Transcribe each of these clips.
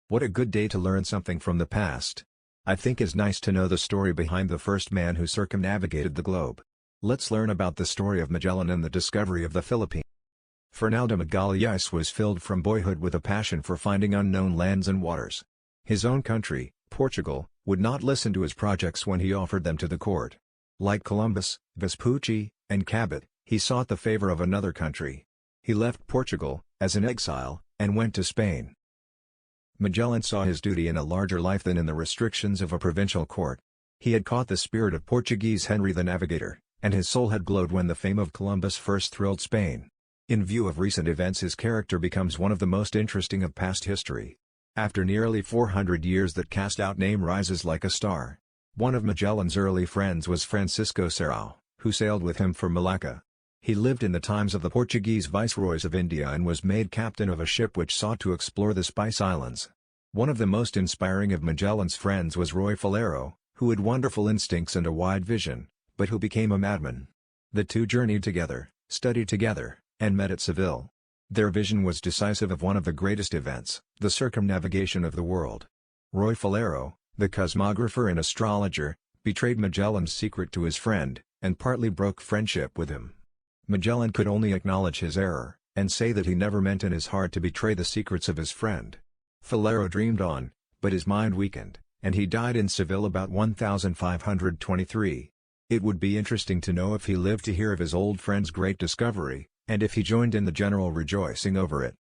What a good day to learn something from the past. I think it's nice to know the story behind the first man who circumnavigated the globe. Let's learn about the story of Magellan and the discovery of the Philippines. Fernando Magallanes was filled from boyhood with a passion for finding unknown lands and waters. His own country, Portugal, would not listen to his projects when he offered them to the court. Like Columbus, Vespucci, and Cabot, he sought the favor of another country. He left Portugal, as an exile, and went to Spain. Magellan saw his duty in a larger life than in the restrictions of a provincial court. He had caught the spirit of Portuguese Henry the Navigator, and his soul had glowed when the fame of Columbus first thrilled Spain. In view of recent events, his character becomes one of the most interesting of past history. After nearly 400 years, that cast-out name rises like a star. One of Magellan's early friends was Francisco Serrao, who sailed with him for Malacca. He lived in the times of the Portuguese viceroys of India and was made captain of a ship which sought to explore the Spice Islands. One of the most inspiring of Magellan's friends was Roy Falero, who had wonderful instincts and a wide vision, but who became a madman. The two journeyed together, studied together, and met at Seville. Their vision was decisive of one of the greatest events, the circumnavigation of the world. Roy Falero, the cosmographer and astrologer, betrayed Magellan's secret to his friend, and partly broke friendship with him. Magellan could only acknowledge his error, and say that he never meant in his heart to betray the secrets of his friend. Falero dreamed on, but his mind weakened, and he died in Seville about 1523. It would be interesting to know if he lived to hear of his old friend's great discovery, and if he joined in the general rejoicing over it.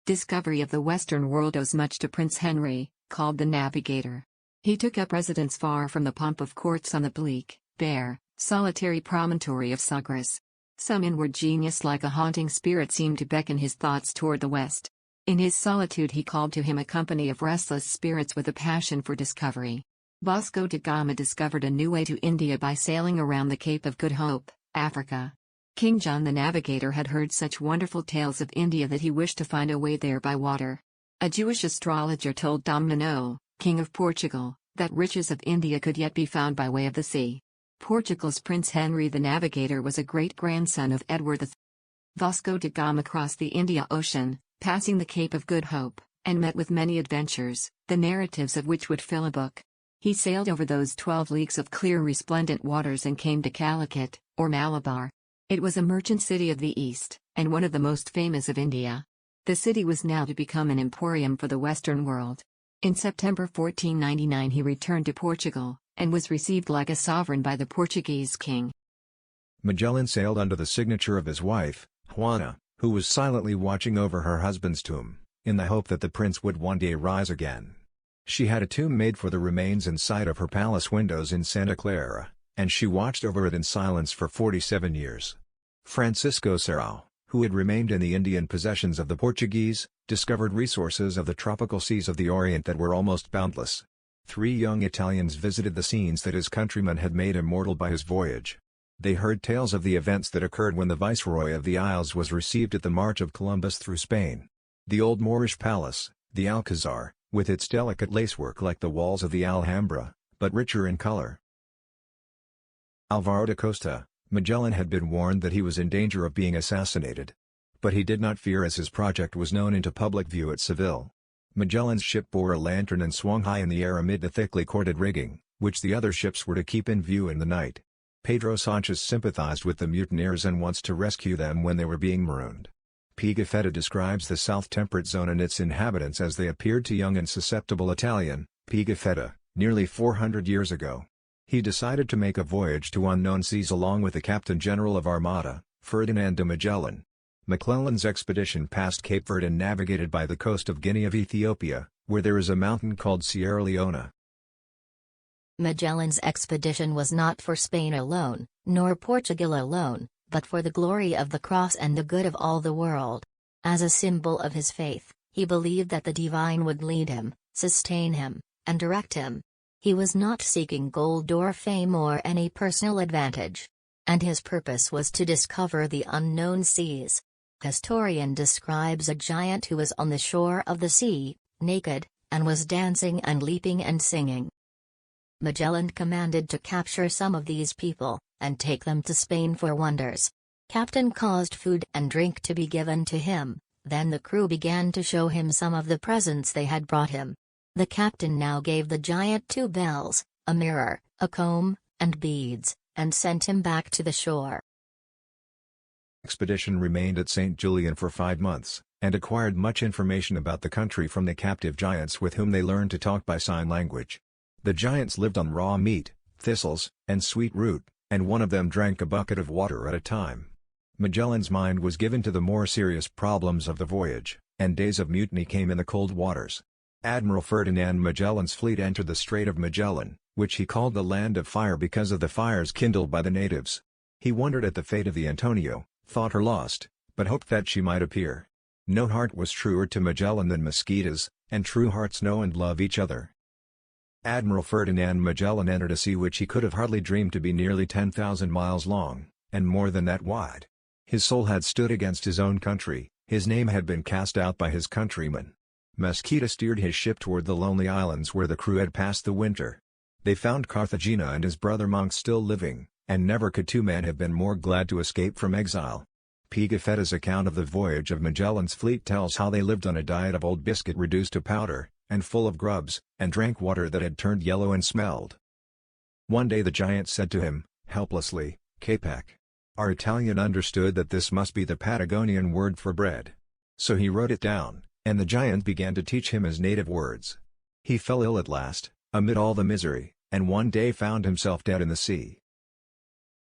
Discovery of the Western world owes much to Prince Henry, called the Navigator. He took up residence far from the pomp of courts on the bleak, bare, solitary promontory of Sagres. Some inward genius like a haunting spirit seemed to beckon his thoughts toward the west. In his solitude he called to him a company of restless spirits with a passion for discovery. Vasco da Gama discovered a new way to India by sailing around the Cape of Good Hope, Africa. King John the Navigator had heard such wonderful tales of India that he wished to find a way there by water. A Jewish astrologer told Dom Nuno, King of Portugal, that riches of India could yet be found by way of the sea. Portugal's Prince Henry the Navigator was a great-grandson of Edward III. Vasco da Gama crossed the India Ocean, passing the Cape of Good Hope, and met with many adventures, the narratives of which would fill a book. He sailed over those 12 leagues of clear resplendent waters and came to Calicut, or Malabar. It was a merchant city of the East, and one of the most famous of India. The city was now to become an emporium for the Western world. In September 1499 he returned to Portugal, and was received like a sovereign by the Portuguese king. Magellan sailed under the signature of his wife, Juana, who was silently watching over her husband's tomb, in the hope that the prince would one day rise again. She had a tomb made for the remains in sight of her palace windows in Santa Clara, and she watched over it in silence for 47 years. Francisco Serrao, who had remained in the Indian possessions of the Portuguese, discovered resources of the tropical seas of the Orient that were almost boundless. 3 young Italians visited the scenes that his countrymen had made immortal by his voyage. They heard tales of the events that occurred when the Viceroy of the Isles was received at the march of Columbus through Spain. The old Moorish palace, the Alcazar, with its delicate lacework like the walls of the Alhambra, but richer in color. Alvaro da Costa, Magellan had been warned that he was in danger of being assassinated. But he did not fear as his project was known into public view at Seville. Magellan's ship bore a lantern and swung high in the air amid the thickly corded rigging, which the other ships were to keep in view in the night. Pedro Sanchez sympathized with the mutineers and wants to rescue them when they were being marooned. Pigafetta describes the South Temperate Zone and its inhabitants as they appeared to young and susceptible Italian, Pigafetta, nearly 400 years ago. He decided to make a voyage to unknown seas along with the Captain General of Armada, Ferdinand de Magellan. McClellan's expedition passed Cape Verde and navigated by the coast of Guinea of Ethiopia, where there is a mountain called Sierra Leone. Magellan's expedition was not for Spain alone, nor Portugal alone, but for the glory of the cross and the good of all the world. As a symbol of his faith, he believed that the divine would lead him, sustain him, and direct him. He was not seeking gold or fame or any personal advantage. And his purpose was to discover the unknown seas. Historian describes a giant who was on the shore of the sea, naked, and was dancing and leaping and singing. Magellan commanded to capture some of these people, and take them to Spain for wonders. Captain caused food and drink to be given to him, Then the crew began to show him some of the presents they had brought him. The captain now gave the giant 2 bells, a mirror, a comb, and beads, and sent him back to the shore. Expedition remained at St. Julian for 5 months, and acquired much information about the country from the captive giants with whom they learned to talk by sign language. The giants lived on raw meat, thistles, and sweet root, and one of them drank a bucket of water at a time. Magellan's mind was given to the more serious problems of the voyage, and days of mutiny came in the cold waters. Admiral Ferdinand Magellan's fleet entered the Strait of Magellan, which he called the Land of Fire because of the fires kindled by the natives. He wondered at the fate of the Antonio, thought her lost, but hoped that she might appear. No heart was truer to Magellan than mosquitoes, and true hearts know and love each other. Admiral Ferdinand Magellan entered a sea which he could have hardly dreamed to be nearly 10,000 miles long, and more than that wide. His soul had stood against his own country, his name had been cast out by his countrymen. Mosquito steered his ship toward the lonely islands where the crew had passed the winter. They found Carthagena and his brother monks still living, and never could 2 men have been more glad to escape from exile. Pigafetta's account of the voyage of Magellan's fleet tells how they lived on a diet of old biscuit reduced to powder, and full of grubs, and drank water that had turned yellow and smelled. One day the giant said to him, helplessly, "Capac." Our Italian understood that this must be the Patagonian word for bread. So he wrote it down, and the giant began to teach him his native words. He fell ill at last, amid all the misery, and one day found himself dead in the sea.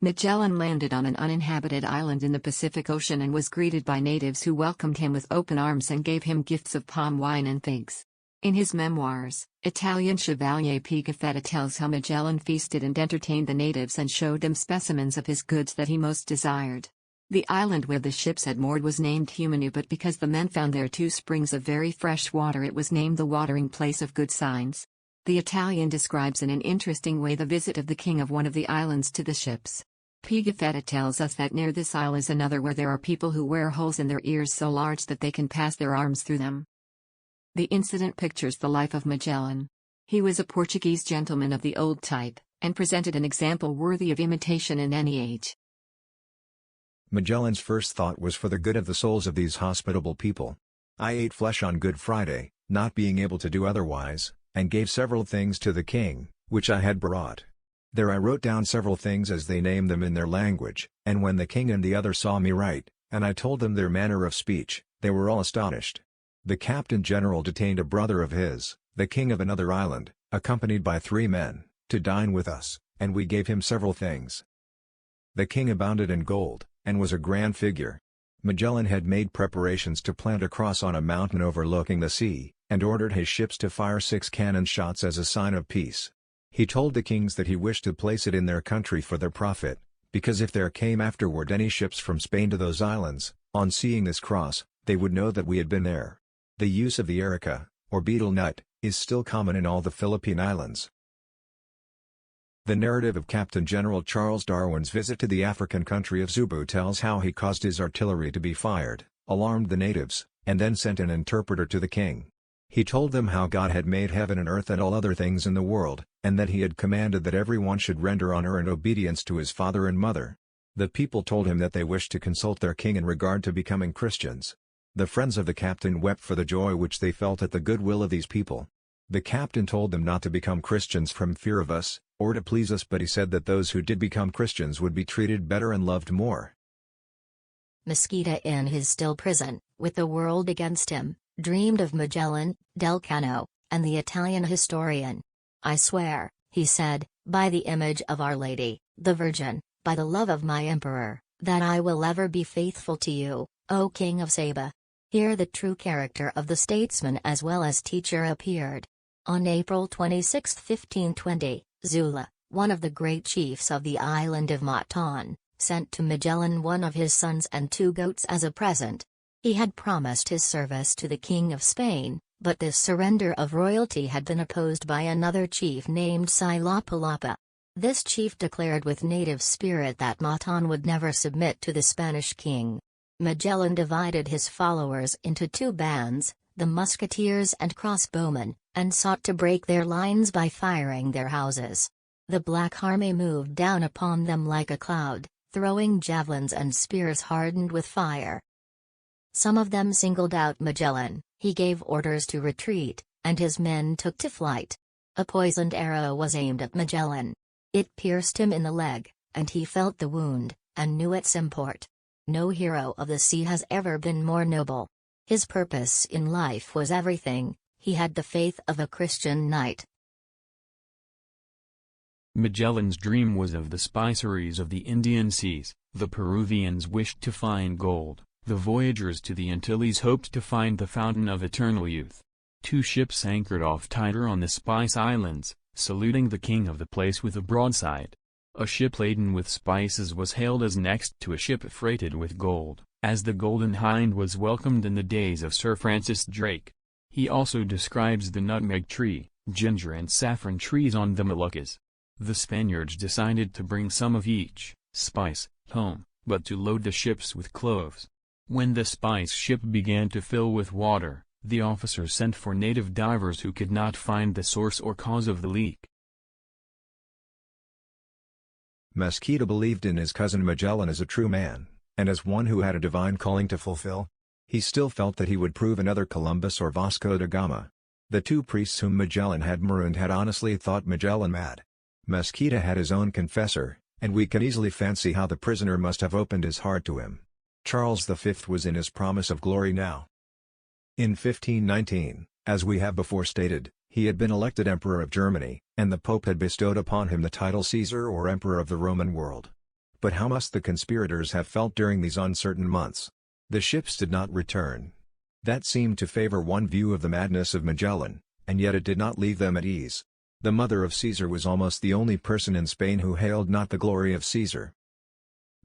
Magellan landed on an uninhabited island in the Pacific Ocean and was greeted by natives who welcomed him with open arms and gave him gifts of palm wine and figs. In his memoirs, Italian Chevalier Pigafetta tells how Magellan feasted and entertained the natives and showed them specimens of his goods that he most desired. The island where the ships had moored was named Humanu, but because the men found there 2 springs of very fresh water, it was named the watering place of good signs. The Italian describes in an interesting way the visit of the king of one of the islands to the ships. Pigafetta tells us that near this isle is another where there are people who wear holes in their ears so large that they can pass their arms through them. The incident pictures the life of Magellan. He was a Portuguese gentleman of the old type, and presented an example worthy of imitation in any age. Magellan's first thought was for the good of the souls of these hospitable people. "I ate flesh on Good Friday, not being able to do otherwise, and gave several things to the king, which I had brought. There I wrote down several things as they named them in their language, and when the king and the others saw me write, and I told them their manner of speech, they were all astonished. The captain general detained a brother of his, the king of another island, accompanied by 3 men, to dine with us, and we gave him several things. The king abounded in gold, and was a grand figure. Magellan had made preparations to plant a cross on a mountain overlooking the sea, and ordered his ships to fire 6 cannon shots as a sign of peace. He told the kings that he wished to place it in their country for their profit, because if there came afterward any ships from Spain to those islands, on seeing this cross, they would know that we had been there. The use of the erica, or betel nut, is still common in all the Philippine Islands. The narrative of Captain General Charles Darwin's visit to the African country of Zubu tells how he caused his artillery to be fired, alarmed the natives, and then sent an interpreter to the king. He told them how God had made heaven and earth and all other things in the world, and that he had commanded that everyone should render honor and obedience to his father and mother. The people told him that they wished to consult their king in regard to becoming Christians. The friends of the captain wept for the joy which they felt at the goodwill of these people. The captain told them not to become Christians from fear of us, or to please us, but he said that those who did become Christians would be treated better and loved more. Mosquito in his still prison, with the world against him, dreamed of Magellan, Del Cano, and the Italian historian. "I swear," he said, "by the image of Our Lady, the Virgin, by the love of my emperor, that I will ever be faithful to you, O King of Saba." Here the true character of the statesman as well as teacher appeared. On April 26, 1520, Zula, one of the great chiefs of the island of Matan, sent to Magellan one of his sons and 2 goats as a present. He had promised his service to the King of Spain, but this surrender of royalty had been opposed by another chief named Silapalapa. This chief declared with native spirit that Matan would never submit to the Spanish king. Magellan divided his followers into 2 bands, the musketeers and crossbowmen, and sought to break their lines by firing their houses. The Black Army moved down upon them like a cloud, throwing javelins and spears hardened with fire. Some of them singled out Magellan. He gave orders to retreat, and his men took to flight. A poisoned arrow was aimed at Magellan. It pierced him in the leg, and he felt the wound, and knew its import. No hero of the sea has ever been more noble. His purpose in life was everything. He had the faith of a Christian knight. Magellan's dream was of the spiceries of the Indian seas. The Peruvians wished to find gold. The voyagers to the Antilles hoped to find the fountain of eternal youth. 2 ships anchored off tighter on the Spice Islands, saluting the king of the place with a broadside. A ship laden with spices was hailed as next to a ship freighted with gold, as the Golden Hind was welcomed in the days of Sir Francis Drake. He also describes the nutmeg tree, ginger and saffron trees on the Moluccas. The Spaniards decided to bring some of each spice home, but to load the ships with cloves. When the spice ship began to fill with water, the officers sent for native divers who could not find the source or cause of the leak. Mesquita believed in his cousin Magellan as a true man, and as one who had a divine calling to fulfill. He still felt that he would prove another Columbus or Vasco da Gama. The 2 priests whom Magellan had marooned had honestly thought Magellan mad. Mesquita had his own confessor, and we can easily fancy how the prisoner must have opened his heart to him. Charles V was in his promise of glory now. In 1519, as we have before stated, he had been elected Emperor of Germany, and the Pope had bestowed upon him the title Caesar or Emperor of the Roman world. But how must the conspirators have felt during these uncertain months? The ships did not return. That seemed to favor one view of the madness of Magellan, and yet it did not leave them at ease. The mother of Caesar was almost the only person in Spain who hailed not the glory of Caesar.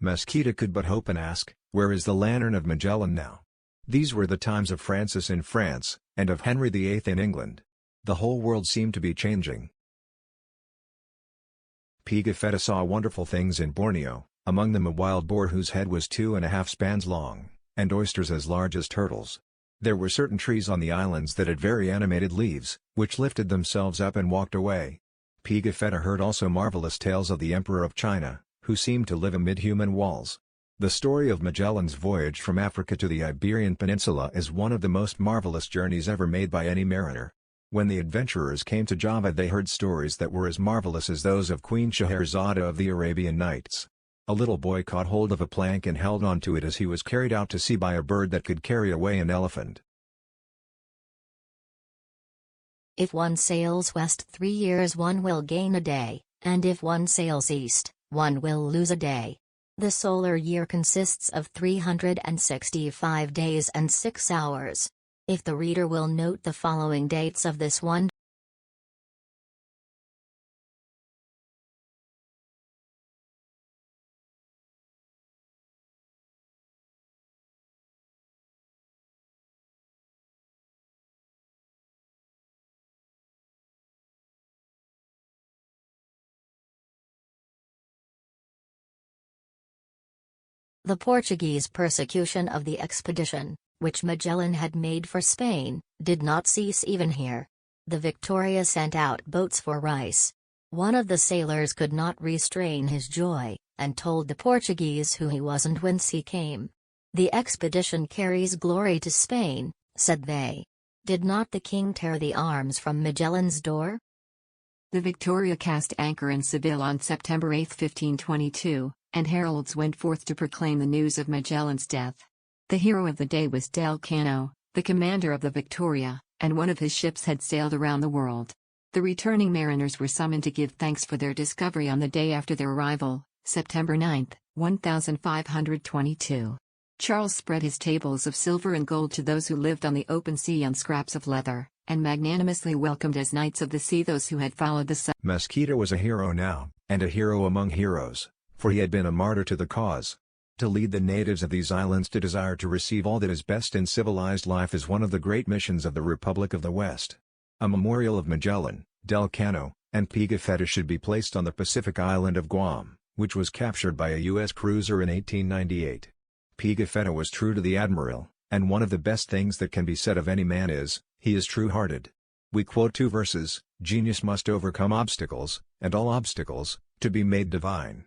Mesquita could but hope and ask, where is the lantern of Magellan now? These were the times of Francis in France, and of Henry VIII in England. The whole world seemed to be changing. Pigafetta saw wonderful things in Borneo, among them a wild boar whose head was 2½ spans long, and oysters as large as turtles. There were certain trees on the islands that had very animated leaves, which lifted themselves up and walked away. Pigafetta heard also marvelous tales of the Emperor of China, who seemed to live amid human walls. The story of Magellan's voyage from Africa to the Iberian Peninsula is one of the most marvelous journeys ever made by any mariner. When the adventurers came to Java they heard stories that were as marvelous as those of Queen Scheherazade of the Arabian Nights. A little boy caught hold of a plank and held on to it as he was carried out to sea by a bird that could carry away an elephant. If one sails west 3 years one will gain a day, and if one sails east, one will lose a day. The solar year consists of 365 days and 6 hours. If the reader will note the following dates of this one. The Portuguese persecution of the expedition, which Magellan had made for Spain, did not cease even here. The Victoria sent out boats for rice. One of the sailors could not restrain his joy, and told the Portuguese who he was and whence he came. "The expedition carries glory to Spain," said they. "Did not the king tear the arms from Magellan's door?" The Victoria cast anchor in Seville on September 8, 1522, and heralds went forth to proclaim the news of Magellan's death. The hero of the day was Del Cano, the commander of the Victoria, and one of his ships had sailed around the world. The returning mariners were summoned to give thanks for their discovery on the day after their arrival, September 9, 1522. Charles spread his tables of silver and gold to those who lived on the open sea on scraps of leather, and magnanimously welcomed as knights of the sea those who had followed the sun. Mesquita was a hero now, and a hero among heroes, for he had been a martyr to the cause. To lead the natives of these islands to desire to receive all that is best in civilized life is one of the great missions of the Republic of the West. A memorial of Magellan, Del Cano, and Pigafetta should be placed on the Pacific island of Guam, which was captured by a U.S. cruiser in 1898. Pigafetta was true to the admiral, and one of the best things that can be said of any man is, he is true-hearted. We quote 2 verses, "Genius must overcome obstacles, and all obstacles, to be made divine."